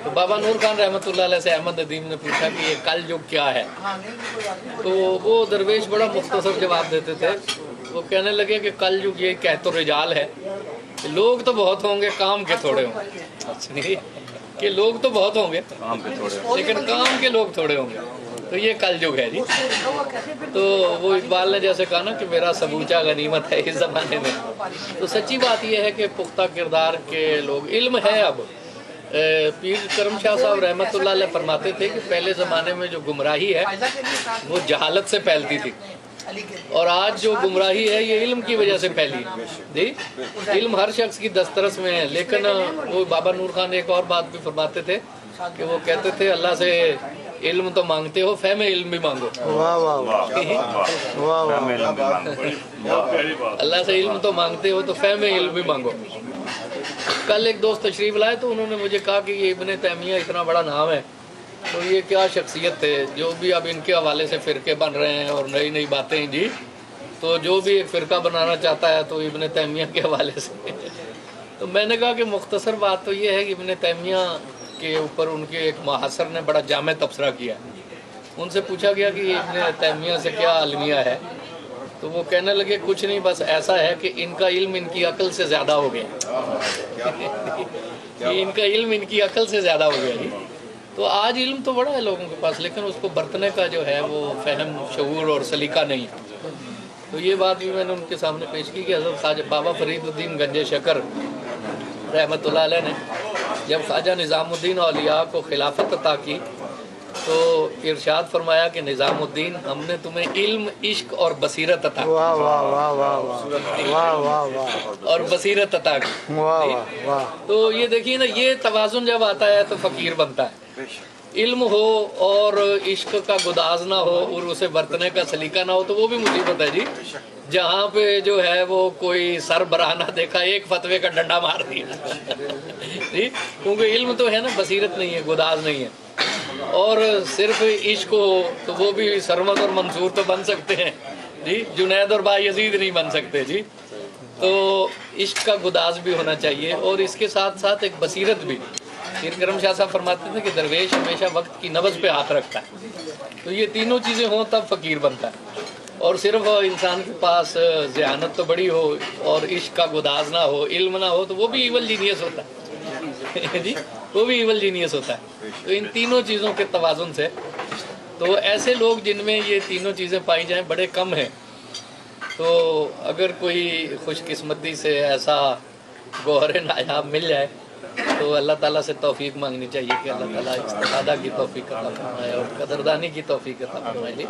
تو بابا نور خان رحمتullah علیہ سے احمد ندیم نے پوچھا کہ یہ کل جو کیا ہے، تو وہ درویش بڑا مختصر جواب دیتے تھے. وہ کہنے لگے کہ کل جو یہ کہت رجال ہے، لوگ تو بہت ہوں گے، کام کے تھوڑے ہوں گے. کہ لوگ تو بہت ہوں گے لیکن کام کے لوگ تھوڑے ہوں گے، تو یہ کل جو ہے جی. تو وہ اقبال نے جیسے کہا نا کہ میرا سبوچہ غنیمت ہے اس زمانے میں. تو سچی بات یہ ہے کہ پختہ کردار کے لوگ، علم ہے. اب پیر کرم شاہ صاحب رحمتullah علیہ فرماتے تھے کہ پہلے زمانے میں جو گمراہی ہے وہ جہالت سے پھیلتی تھی، اور آج جو گمراہی ہے یہ علم کی وجہ سے پھیلی جی. علم ہر شخص کی دسترس میں ہے، لیکن وہ بابا نور خان ایک اور بات بھی فرماتے تھے کہ وہ کہتے تھے اللہ سے علم تو مانگتے ہو، فہم علم بھی مانگو. اللہ سے علم تو مانگتے ہو تو فہم علم بھی مانگو. کل ایک دوست تشریف لائے تو انہوں نے مجھے کہا کہ یہ ابن تیمیہ اتنا بڑا نام ہے، تو یہ کیا شخصیت تھے جو بھی اب ان کے حوالے سے فرقے بن رہے ہیں اور نئی نئی باتیں ہیں جی. تو جو بھی ایک فرقہ بنانا چاہتا ہے تو ابن تیمیہ کے حوالے سے. تو میں نے کہا کہ مختصر بات تو یہ ہے کہ ابن تیمیہ کے اوپر ان کے ایک محاصر نے بڑا جامع تبصرہ کیا. ان سے پوچھا گیا کہ ابن تیمیہ سے کیا المیہ ہے، تو وہ کہنے لگے کچھ نہیں، بس ایسا ہے کہ ان کا علم ان کی عقل سے زیادہ ہو گیا. ان کا علم ان کی عقل سے زیادہ ہو گیا جی. تو آج علم تو بڑا ہے لوگوں کے پاس، لیکن اس کو برتنے کا جو ہے وہ فہم، شعور اور سلیقہ نہیں. تو یہ بات بھی میں نے ان کے سامنے پیش کی کہ حضرت خواجہ بابا فرید الدین گنج شکر رحمتullah علیہ نے جب خواجہ نظام الدین اولیاء کو خلافت عطا کی تو ارشاد فرمایا کہ نظام الدین ہم نے تمہیں علم، عشق اور بصیرت عطا کی، اور بصیرت عطا کی. تو یہ دیکھیے نا، یہ توازن جب آتا ہے تو فقیر بنتا ہے. علم ہو اور عشق کا گداز نہ ہو اور اسے برتنے کا سلیقہ نہ ہو تو وہ بھی مصیبت ہے جی. جہاں پہ جو ہے وہ کوئی سر براہ نہ دیکھا، ایک فتوے کا ڈنڈا مار دیا جی. کیونکہ علم تو ہے نا، بصیرت نہیں ہے، گداز نہیں ہے. اور صرف عشق ہو تو وہ بھی سرمد اور منصور تو بن سکتے ہیں جی، جنید اور بایزید نہیں بن سکتے جی. تو عشق کا گداز بھی ہونا چاہیے، اور اس کے ساتھ ساتھ ایک بصیرت بھی. پیر کرم شاہ صاحب فرماتے تھے کہ درویش ہمیشہ وقت کی نبض پہ ہاتھ رکھتا ہے. تو یہ تینوں چیزیں ہوں تب فقیر بنتا ہے. اور صرف انسان کے پاس ذہانت تو بڑی ہو اور عشق کا گداز نہ ہو، علم نہ ہو، تو وہ بھی ایول جینیس ہوتا ہے جی، وہ بھی ایول جینیس ہوتا ہے. تو ان تینوں چیزوں کے توازن سے، تو ایسے لوگ جن میں یہ تینوں چیزیں پائی جائیں بڑے کم ہیں. تو اگر کوئی خوش قسمتی سے ایسا گوہر نایاب مل جائے تو اللہ تعالیٰ سے توفیق مانگنی چاہیے کہ اللہ تعالیٰ استفادہ کی توفیق عطا فرمائے اور قدردانی کی توفیق عطا فرمائے.